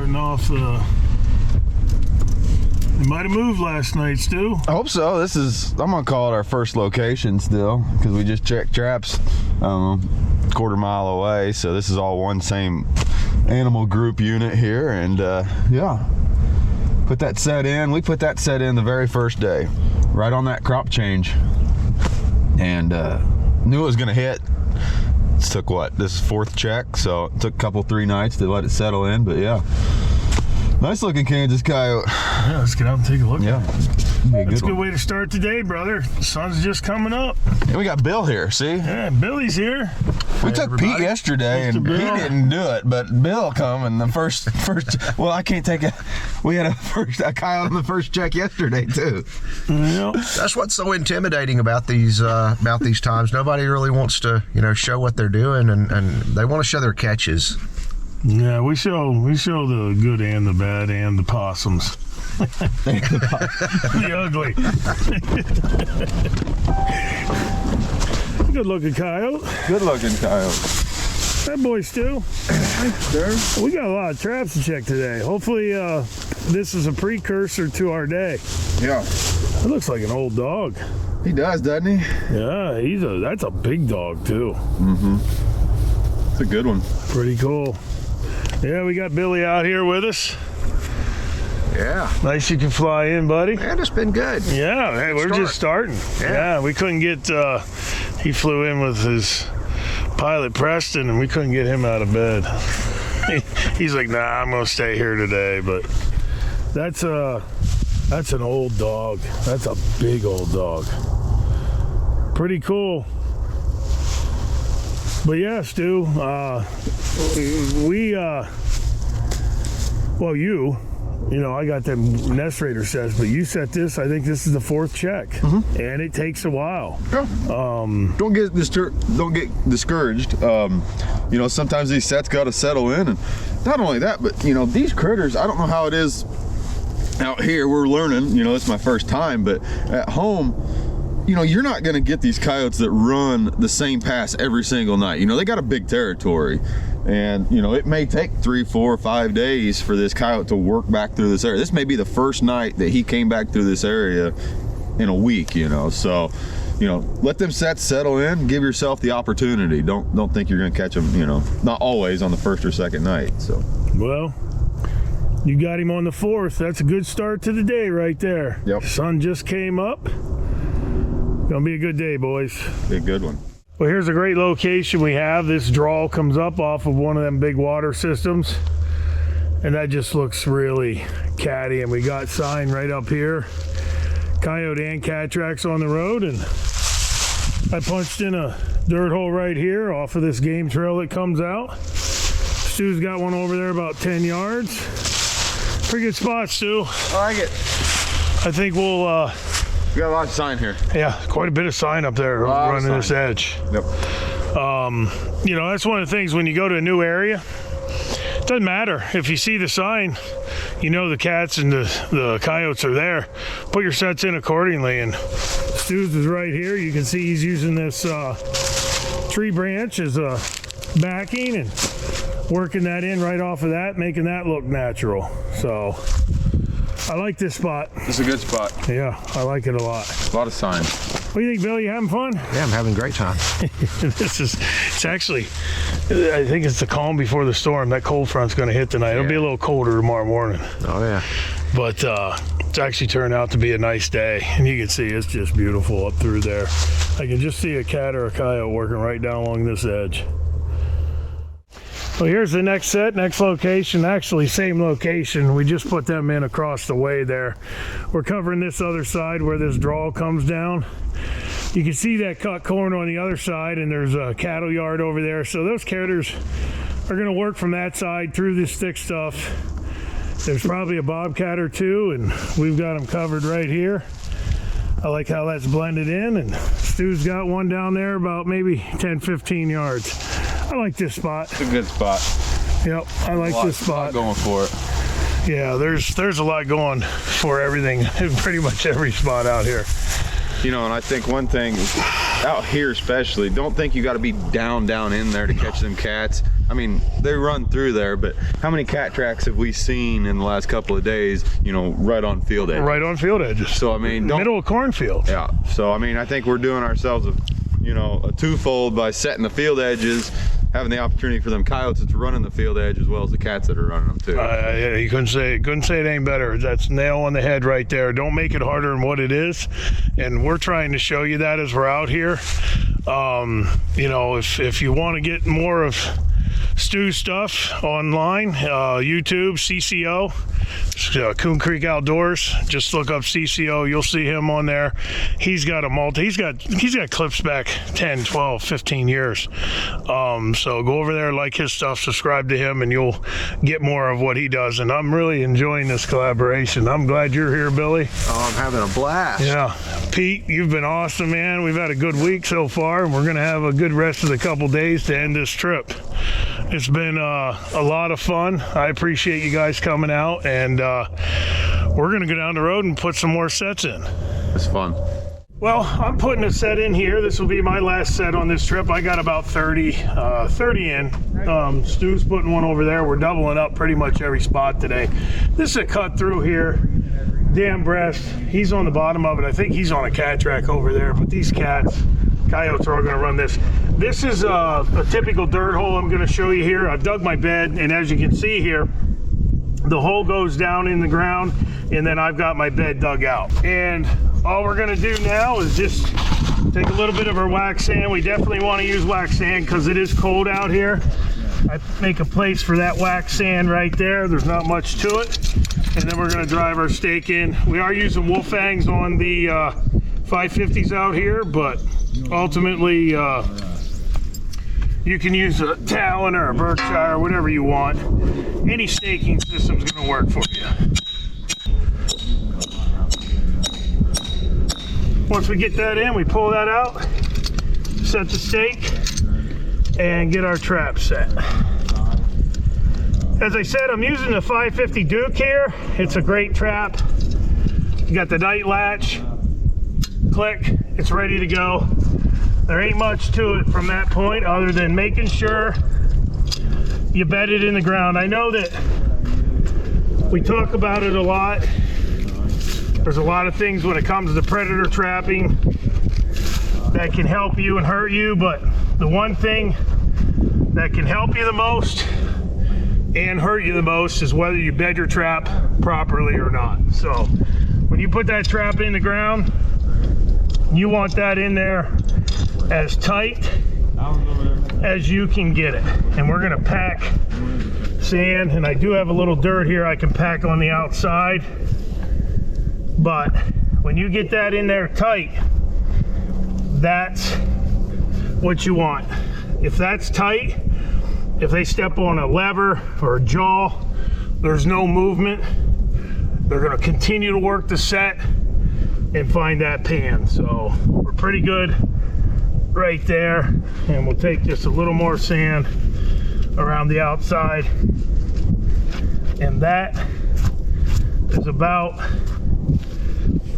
starting off the... You might have moved last night, Stu. I hope so. This is, I'm gonna call it our first location still, because we just checked traps quarter mile away. So this is all one same animal group unit here, and yeah, put that set in. We put that set in the very first day, right on that crop change, and knew it was gonna hit. It took what, this fourth check, so it took a couple, 3 nights to let it settle in, but yeah. Nice looking Kansas coyote. Yeah, let's get out and take a look. Yeah. That's a good way to start the day, brother. The sun's just coming up. And we got Bill here, see? Yeah, Billy's here. We took Pete yesterday, and he didn't do it, but Bill come and the first. Well, I can't take we had a coyote on the first check yesterday too. Yeah. That's what's so intimidating about these times. Nobody really wants to, show what they're doing, and they want to show their catches. Yeah, we show the good and the bad and the possums. The ugly. Good looking coyote. Good looking coyote. That boy, Stu. Thanks, sir. We got a lot of traps to check today. Hopefully this is a precursor to our day. Yeah. It looks like an old dog. He does, doesn't he? Yeah, that's a big dog too. Mm-hmm. It's a good one. Pretty cool. Yeah, we got Billy out here with us. Yeah. Nice you can fly in, buddy. And it's been good. Yeah, hey, we're just starting. Yeah, we couldn't get, he flew in with his pilot Preston, and we couldn't get him out of bed. He's like, nah, I'm gonna stay here today, but that's an old dog. That's a big old dog. Pretty cool. But yeah, Stu, I got them nest raider sets, but you set this, I think this is the 4th check, and it takes a while. Yeah. Don't get discouraged. Sometimes these sets got to settle in, and not only that, but these critters, I don't know how it is out here. We're learning, it's my first time, but at home, you're not going to get these coyotes that run the same pass every single night. They got a big territory, and it may take 3, 4, 5 days for this coyote to work back through this area. This may be the first night that he came back through this area in a week, so let them sets settle in. Give yourself the opportunity. Don't think you're going to catch them, not always on the first or second night. So well, you got him on the 4th. That's a good start to the day right there. Yep. Sun just came up. Gonna be a good day, boys. Be a good one. Well, here's a great location we have. This draw comes up off of one of them big water systems, and that just looks really catty. And we got sign right up here, coyote and cat tracks on the road, and I punched in a dirt hole right here off of this game trail that comes out. Stu's got one over there about 10 yards. Pretty good spot, Stu. I like it. I think we'll We got a lot of sign here. yeah, quite a bit of sign up there running this edge. Yep. That's one of the things when you go to a new area. It doesn't matter if you see the sign, the cats and the coyotes are there. Put your sets in accordingly. And Stu's is right here. You can see he's using this tree branch as a backing and working that in right off of that, making that look natural. So I like this spot. This is a good spot. Yeah, I like it a lot. A lot of sign. What do you think, Bill? You having fun? Yeah, I'm having a great time. It's actually, I think it's the calm before the storm. That cold front's going to hit tonight. It'll be a little colder tomorrow morning. Oh, yeah. But it's actually turned out to be a nice day. And you can see it's just beautiful up through there. I can just see a cat or a coyote working right down along this edge. Well, here's the next set, next location, actually same location. We just put them in across the way there. We're covering this other side where this draw comes down. You can see that cut corn on the other side, and there's a cattle yard over there. So those critters are gonna work from that side through this thick stuff. There's probably a bobcat or two, and we've got them covered right here. I like how that's blended in, and Stu's got one down there about maybe 10, 15 yards. I like this spot. It's a good spot. Yep, I like this spot. Going for it. Yeah, there's a lot going for everything, pretty much every spot out here. And I think one thing out here especially, don't think you got to be down in there to catch them cats. I mean, they run through there, but how many cat tracks have we seen in the last couple of days, you know, right on field edges? Right on field edges. So, I mean, middle of cornfield. Yeah. So, I mean, I think we're doing ourselves a twofold by setting the field edges, having the opportunity for them coyotes to run in the field edge as well as the cats that are running them too. Yeah, you couldn't say it ain't better. That's nail on the head right there. Don't make it harder than what it is, and we're trying to show you that as we're out here. You know, if you want to get more of Stu's stuff online, YouTube, CCO, Coon Creek Outdoors. Just look up CCO, you'll see him on there. He's got he's got clips back 10, 12, 15 years. So go over there, like his stuff, subscribe to him, and you'll get more of what he does. And I'm really enjoying this collaboration. I'm glad you're here, Billy. Oh, I'm having a blast. Yeah. Pete, you've been awesome, man. We've had a good week so far, and we're going to have a good rest of the couple days to end this trip. It's been a lot of fun. I appreciate you guys coming out, and we're going to go down the road and put some more sets in. It's fun. Well, I'm putting a set in here. This will be my last set on this trip. I got about 30 in. Stu's putting one over there. We're doubling up pretty much every spot today. This is a cut through here. Dam breast. He's on the bottom of it. I think he's on a cat track over there, but these coyotes are all going to run this. This is a typical dirt hole I'm going to show you here. I've dug my bed, and as you can see here, the hole goes down in the ground, and then I've got my bed dug out. And all we're going to do now is just take a little bit of our wax sand. We definitely want to use wax sand because it is cold out here. I make a place for that wax sand right there. There's not much to it. And then we're going to drive our stake in. We are using wolf fangs on the 550s out here, but ultimately you can use a Talon or a Berkshire, whatever you want. Any staking system is going to work for you. Once we get that in, we pull that out, set the stake, and get our trap set. As I said, I'm using the 550 Duke here. It's a great trap. You got the night latch, click, it's ready to go. There ain't much to it from that point other than making sure you bed it in the ground. I know that we talk about it a lot. There's a lot of things when it comes to predator trapping that can help you and hurt you, but the one thing that can help you the most and hurt you the most is whether you bed your trap properly or not. So when you put that trap in the ground, you want that in there as tight as you can get it. And we're gonna pack sand, and I do have a little dirt here I can pack on the outside. But when you get that in there tight, that's what you want. If that's tight, if they step on a lever or a jaw, there's no movement. They're gonna continue to work the set and find that pan. So we're pretty good right there. And we'll take just a little more sand around the outside. And that is about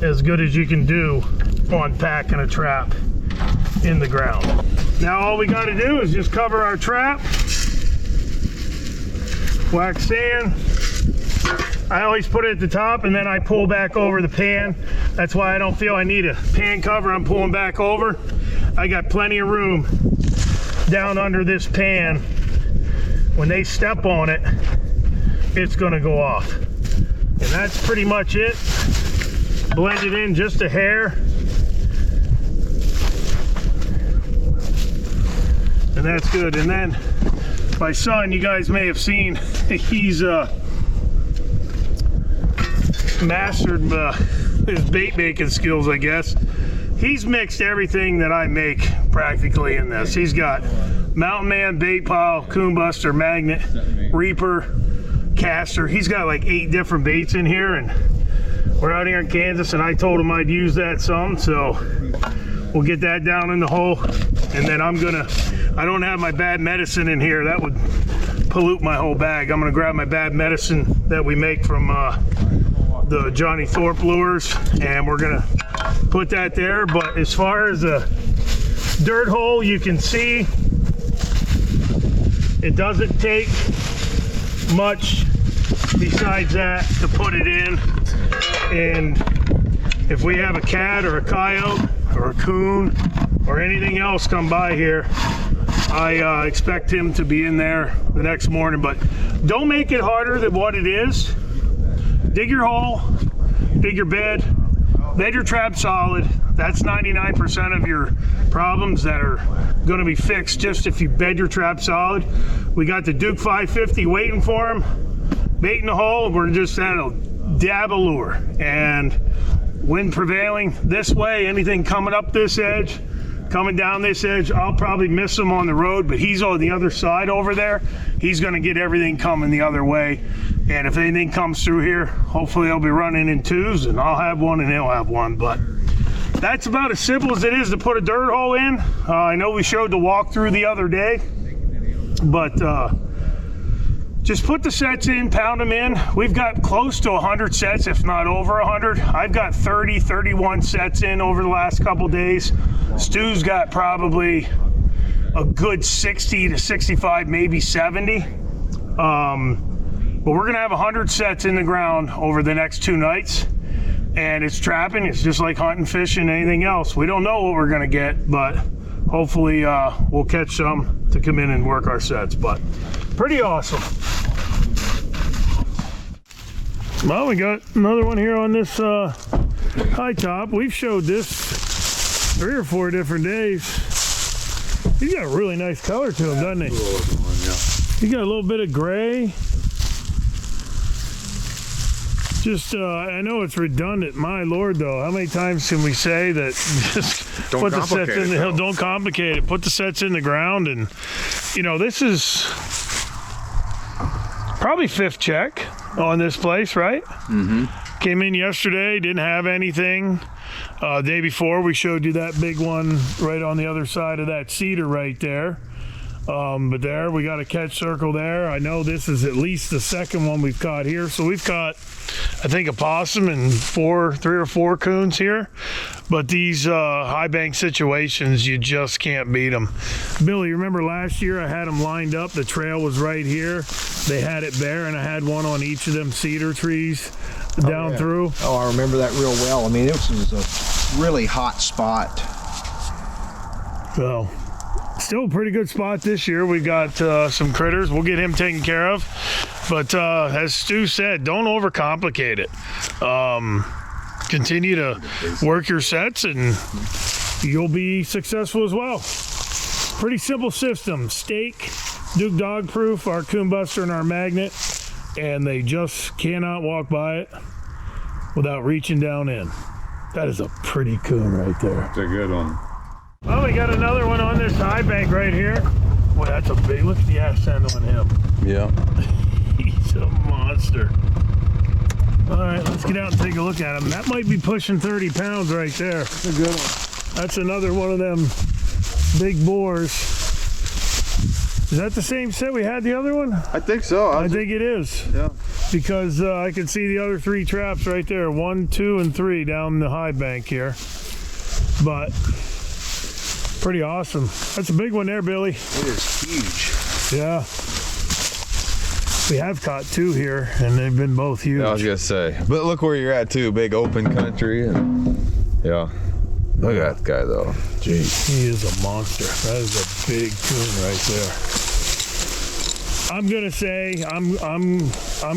as good as you can do on packing a trap in the ground. Now all we got to do is just cover our trap, wax sand. I always put it at the top and then I pull back over the pan. That's why I don't feel I need a pan cover. I'm pulling back over. I got plenty of room down under this pan. When they step on it, it's gonna go off. And that's pretty much it. Blend it in just a hair. And that's good. And then my son, you guys may have seen, he's mastered his bait making skills, I guess. He's mixed everything that I make practically in this. He's got Mountain Man, Bait Pile, Coon Buster, Magnet, Reaper, Caster. He's got like 8 different baits in here, and we're out here in Kansas, and I told him I'd use that some, so we'll get that down in the hole. And then I don't have my bad medicine in here. That would pollute my whole bag. I'm gonna grab my bad medicine that we make from the Johnny Thorpe lures, and we're gonna put that there. But as far as a dirt hole, you can see It doesn't take much besides that to put it in. And if we have a cat or a coyote or a coon or anything else come by here, I expect him to be in there the next morning. But don't make it harder than what it is. Dig your hole, dig your bed your trap solid. That's 99% of your problems that are going to be fixed just if you bed your trap solid. We got the Duke 550 waiting for him, baiting the hole. We're just at a dab of lure, and wind prevailing this way. Anything coming up this edge, coming down this edge, I'll probably miss him on the road, but he's on the other side over there. He's going to get everything coming the other way. And if anything comes through here, hopefully I'll be running in twos, and I'll have one and he'll have one. But that's about as simple as it is to put a dirt hole in. I know we showed the walkthrough the other day, but just put the sets in, pound them in. We've got close to 100 sets, if not over 100. I've got 30, 31 sets in over the last couple days. Stu's got probably a good 60 to 65, maybe 70. But we're gonna have 100 sets in the ground over the next 2 nights. And it's trapping, it's just like hunting, fishing, anything else. We don't know what we're gonna get, but hopefully we'll catch some to come in and work our sets. But pretty awesome. Well, we got another one here on this high top. We've showed this 3 or 4 different days. He's got a really nice color to him, doesn't he? He's got a little bit of gray. Just, I know it's redundant. My Lord, though, how many times can we say that? Just put the sets in the hill. Don't complicate it. Put the sets in the ground, and you know this is probably 5th check on this place, right? Mm-hmm. Came in yesterday, didn't have anything. Day before, we showed you that big one right on the other side of that cedar right there. But there, we got a catch circle there. I know this is at least the second one we've caught here. So we've caught, I think, opossum and 3 or 4 coons here. But these high bank situations, you just can't beat them. Billy, remember last year I had them lined up. The trail was right here. They had it bare, and I had one on each of them cedar trees down through. Oh, I remember that real well. I mean, this was a really hot spot. So, still a pretty good spot this year. We got some critters. We'll get him taken care of. But as Stu said, don't overcomplicate it. Continue to work your sets and you'll be successful as well. Pretty simple system. Stake, Duke dog proof, our coon buster, and our magnet. And they just cannot walk by it without reaching down in. That is a pretty coon right there. That's a good one. Well, we got another one on this high bank right here. Boy, that's a big, look at the ass end on him. Yeah. He's a monster. All right, let's get out and take a look at him. That might be pushing 30 pounds right there. That's a good one. That's another one of them big boars. Is that the same set we had the other one? I think so. I think it is. Yeah. Because I can see the other 3 traps right there. 1, 2, and 3 down the high bank here. But pretty awesome. That's a big one there, Billy. It is huge. Yeah. We have caught 2 here, and they've been both huge. I was gonna say, but look where you're at too. Big open country, and yeah. Look at that guy though. Jeez. He is a monster. That is a big coon right there. I'm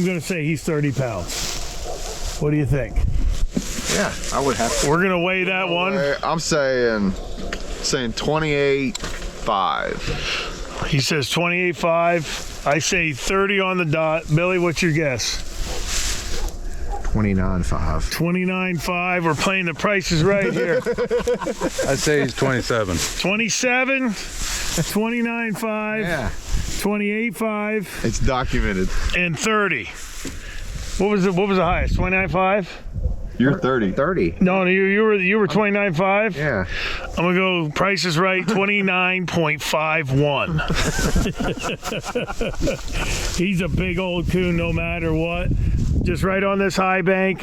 gonna say he's 30 pounds. What do you think? Yeah, I would have to. We're gonna weigh that one. I'm saying 28.5. He says 28.5. I say 30 on the dot. Billy, what's your guess? 29.5. 29.5. We're playing the prices right here. I'd say he's 27. 27, 29.5, Yeah. 28.5, It's documented. and 30. What was the highest? 29.5? You're 30. 30. No, you were 29.5. Yeah. I'm gonna go. Price is right. 29.51. He's a big old coon, no matter what. Just right on this high bank.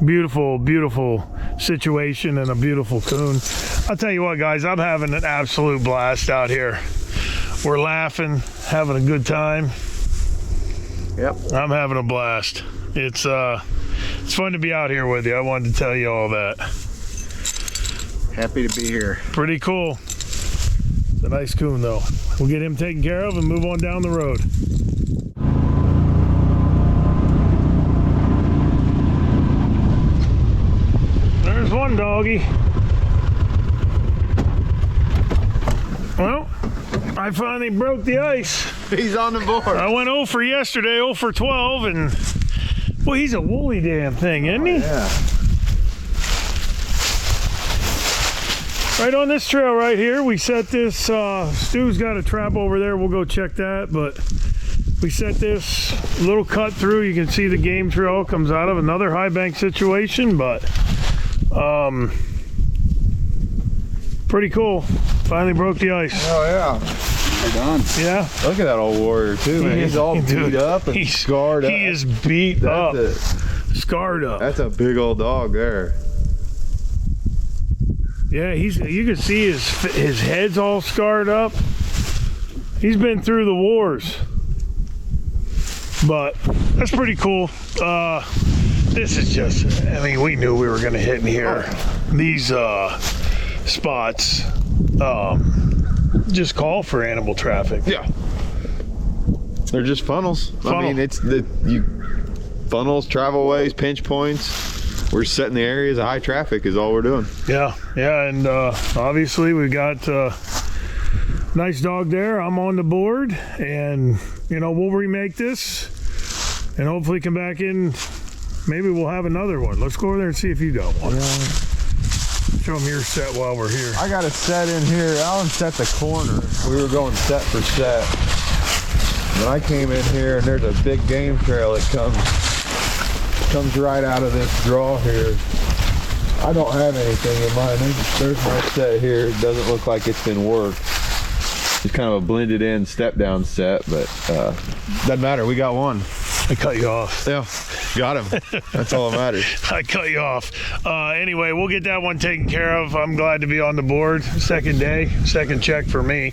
Beautiful, beautiful situation and a beautiful coon. I'll tell you what, guys. I'm having an absolute blast out here. We're laughing, having a good time. Yep. I'm having a blast. It's fun to be out here with you. I wanted to tell you all that. Happy to be here. Pretty cool. It's a nice coon though. We'll get him taken care of and move on down the road. There's one doggy. Well, I finally broke the ice. He's on the board. I went 0 for yesterday, 0 for 12, and well, he's a woolly damn thing, isn't he? Yeah. Right on this trail right here, we set this, Stu's got a trap over there, we'll go check that, but we set this little cut through. You can see the game trail comes out of another high bank situation, but pretty cool. Finally broke the ice. Oh yeah. We're done. Yeah. Look at that old warrior too, man. He's all Dude, beat up and he's scarred up. He is beat up, scarred up. That's a big old dog there. Yeah, you can see his head's all scarred up. He's been through the wars. But that's pretty cool. This is just, I mean, we knew we were gonna hit in here. These spots just call for animal traffic. Yeah. They're just funnels. I mean, it's funnels, travel ways, pinch points. We're setting the areas of high traffic is all we're doing. Yeah, and obviously we got nice dog there. I'm on the board, and you know, we'll remake this and hopefully come back in. Maybe we'll have another one. Let's go over there and see if you got one. Show them your set while we're here. I got a set in here. Alan set the corner. We were going set for set. When I came in here, and there's a big game trail that comes right out of this draw here. I don't have anything in mind. There's my set here. It doesn't look like it's been worked. It's kind of a blended in step down set, but doesn't matter. We got one. I cut you off. Yeah, got him. That's all that matters. I cut you off. Anyway, we'll get that one taken care of. I'm glad to be on the board. Second day, second check for me.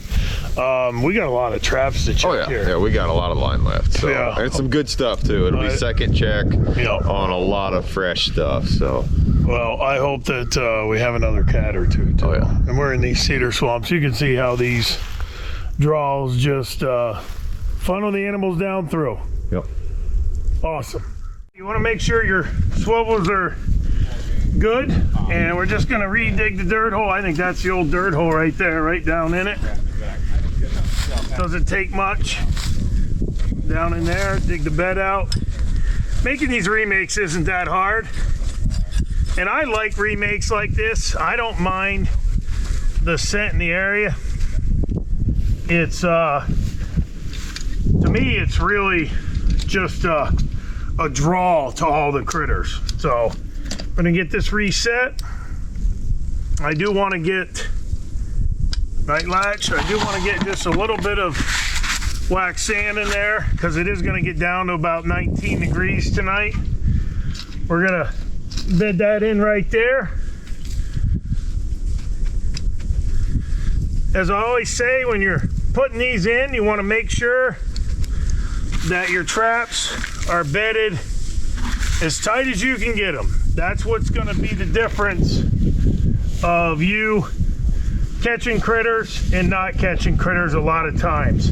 We got a lot of traps to check here. Yeah, we got a lot of line left. So Yeah. and some good stuff too. It'll be second check on a lot of fresh stuff. So well, I hope that we have another cat or two too. Oh, yeah. And we're in these cedar swamps. You can see how these draws just funnel the animals down through. Yep. Awesome. You want to make sure your swivels are good, and we're just going to re-dig the dirt hole. I think that's the old dirt hole right there, right down in it. Doesn't take much. Down in there, dig the bed out. Making these remakes isn't that hard, and I like remakes like this. I don't mind the scent in the area. It's to me, it's really just a draw to all the critters. So I'm gonna get this reset. I do want to get night latch. I do want to get just a little bit of black sand in there because it is going to get down to about 19 degrees tonight. We're gonna bed that in right there. As I always say, when you're putting these in, you want to make sure that your traps are bedded as tight as you can get them. That's what's going to be the difference of you catching critters and not catching critters a lot of times.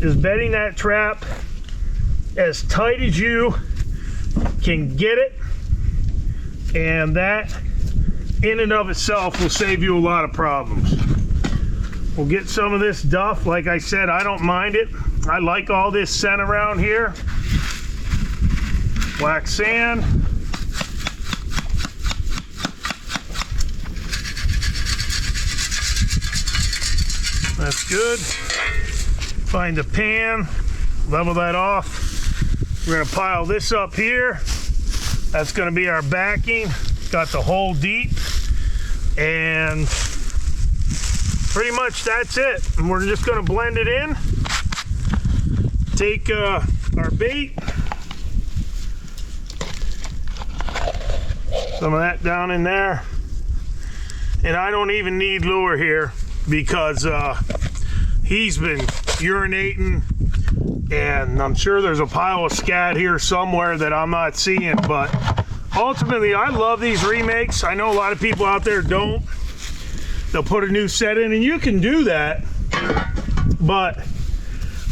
Is bedding that trap as tight as you can get it, and that in and of itself will save you a lot of problems. We'll get some of this duff. Like I said, I don't mind it. I like all this scent around here. Black sand. That's good. Find a pan, level that off. We're gonna pile this up here. That's gonna be our backing. Got the hole deep, and pretty much that's it. And we're just gonna blend it in. Take our bait, some of that down in there, and I don't even need lure here because he's been urinating, and I'm sure there's a pile of scat here somewhere that I'm not seeing, but ultimately I love these remakes. I know a lot of people out there don't. They'll put a new set in, and you can do that, but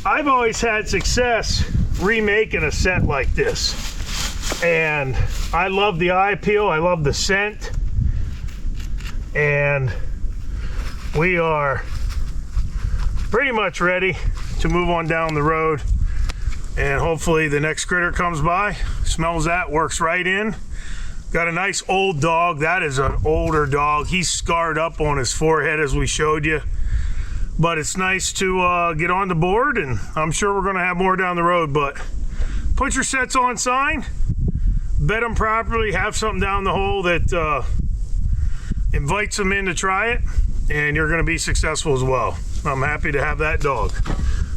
I've always had success remaking a set like this, and I love the eye appeal, I love the scent, and we are pretty much ready to move on down the road, and hopefully the next critter comes by, smells that, works right in. Got a nice old dog. That is an older dog. He's scarred up on his forehead as we showed you, but it's nice to get on the board, and I'm sure we're going to have more down the road. But put your sets on sign, bet them properly, have something down the hole that invites them in to try it, and you're going to be successful as well. I'm happy to have that dog.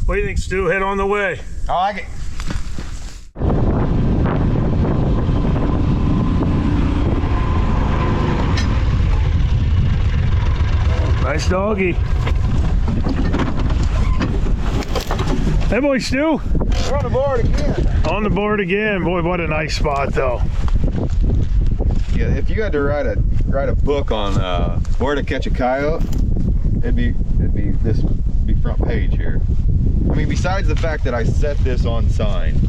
What do you think, Stu? Head on the way. I like it. Nice doggy. Hey, boy, Stu. We're on the board again. On the board again. Boy, what a nice spot, though. Yeah, if you had to write a book on where to catch a coyote, it'd be front page here. I mean, besides the fact that I set this on sign,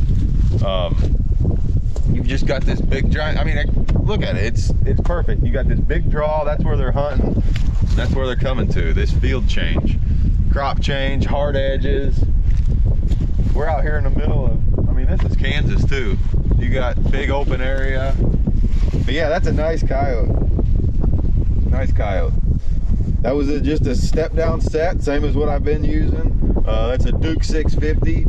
you've just got this big giant. I mean, look at it. It's perfect. You got this big draw. That's where they're hunting. That's where they're coming to. This field change, crop change, hard edges. We're out here in the middle of. I mean, this is Kansas too. You got big open area. But yeah, that's a nice coyote. Nice coyote. That was just a step down set, same as what I've been using. That's a Duke 650.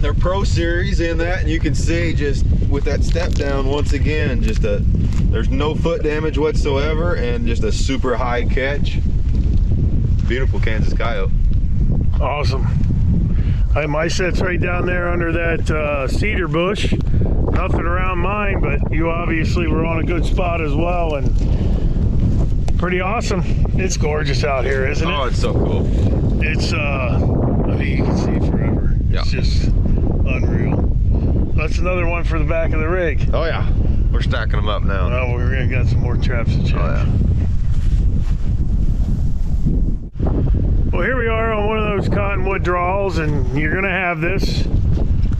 They're Pro Series in that, and you can see just with that step down, once again, there's no foot damage whatsoever, and just a super high catch. Beautiful Kansas coyote. Awesome. My set's right down there under that cedar bush. Nothing around mine, but you obviously were on a good spot as well, and pretty awesome. It's gorgeous out here, isn't it? Oh, it's so cool. It's I mean, you can see forever. Yeah. It's just unreal. That's another one for the back of the rig. Oh yeah, we're stacking them up now. Oh, we're gonna get some more traps to check. Oh yeah. Well, here we are on one of those cottonwood draws, and you're gonna have this.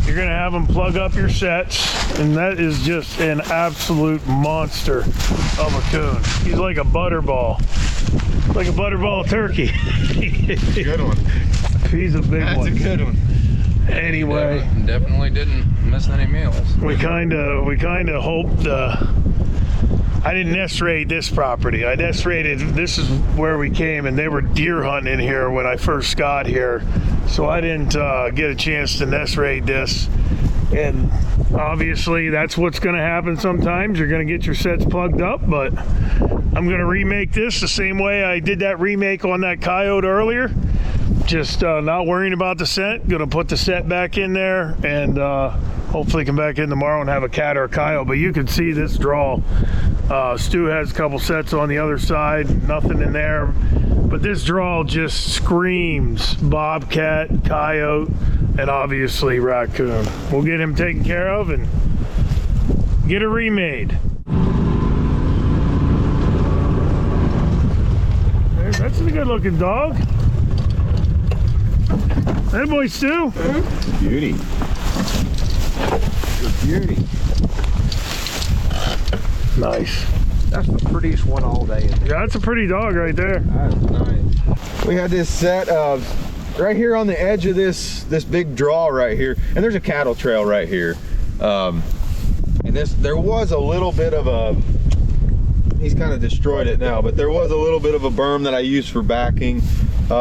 You're gonna have them plug up your sets, and that is just an absolute monster of a coon. He's like a butterball, like a butterball turkey. Good one. He's a big one. That's a good one. Anyway, Definitely didn't miss any meals. we kind of hoped. I didn't nest raid this property. I nest raided. This is where we came, and they were deer hunting in here when I first got here, so I didn't get a chance to nest raid this. And obviously, that's what's going to happen sometimes. You're going to get your sets plugged up, but I'm going to remake this the same way I did that remake on that coyote earlier. Just not worrying about the set. Gonna put the set back in there, and hopefully come back in tomorrow and have a cat or a coyote. But you can see this draw. Stu has a couple sets on the other side, nothing in there. But this draw just screams Bobcat, coyote, and obviously Raccoon. We'll get him taken care of and get it remade. That's a good looking dog. Hey, boy, Stu. Beauty. Good beauty. Nice. That's the prettiest one all day. Yeah, that's a pretty dog right there. That's nice. We had this set right here on the edge of this big draw right here, and there's a cattle trail right here. And there was a little bit of a. He's kind of destroyed it now, but there was a little bit of a berm that I used for backing.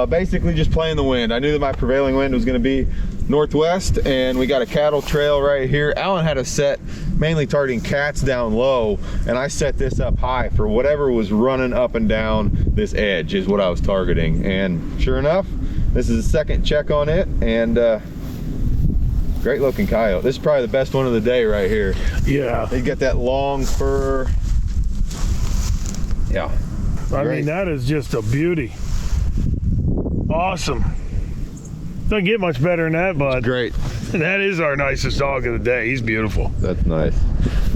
Basically just playing the wind. I knew that my prevailing wind was going to be northwest, and we got a cattle trail right here. Alan had a set mainly targeting cats down low, and I set this up high for whatever was running up and down this edge is what I was targeting. And sure enough, this is the second check on it, and great looking coyote. This is probably the best one of the day right here. Yeah. They got that long fur. Yeah. I mean, that is just a beauty. Awesome. Doesn't get much better than that, bud. Great. That is our nicest dog of the day. He's beautiful. That's nice.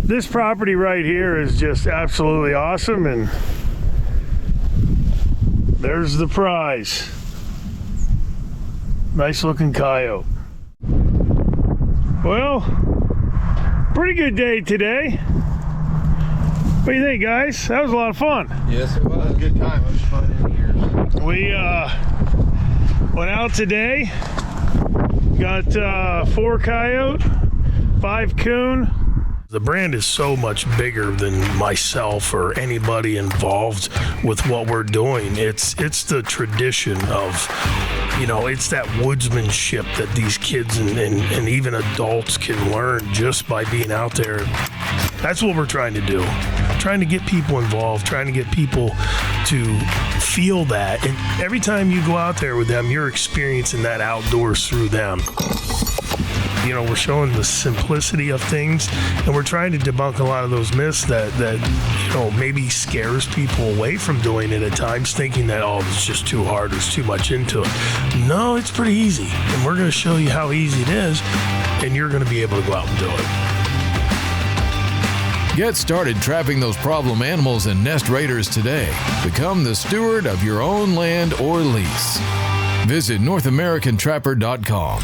This property right here is just absolutely awesome, and there's the prize. Nice looking coyote. Well, pretty good day today. What do you think, guys? That was a lot of fun. Yes, it was. A good time. It was fun in here. We went out today, got 4 coyote, 5 coon. The brand is so much bigger than myself or anybody involved with what we're doing. It's the tradition of, you know, it's that woodsmanship that these kids and even adults can learn just by being out there. That's what we're trying to do. Trying to get people involved, trying to get people to feel that. And every time you go out there with them, you're experiencing that outdoors through them. You know, we're showing the simplicity of things, and we're trying to debunk a lot of those myths that you know, maybe scares people away from doing it at times, thinking that, oh, it's just too hard, there's too much into it. No, it's pretty easy, and we're going to show you how easy it is, and you're going to be able to go out and do it. Get started trapping those problem animals and nest raiders today. Become the steward of your own land or lease. Visit NorthAmericanTrapper.com.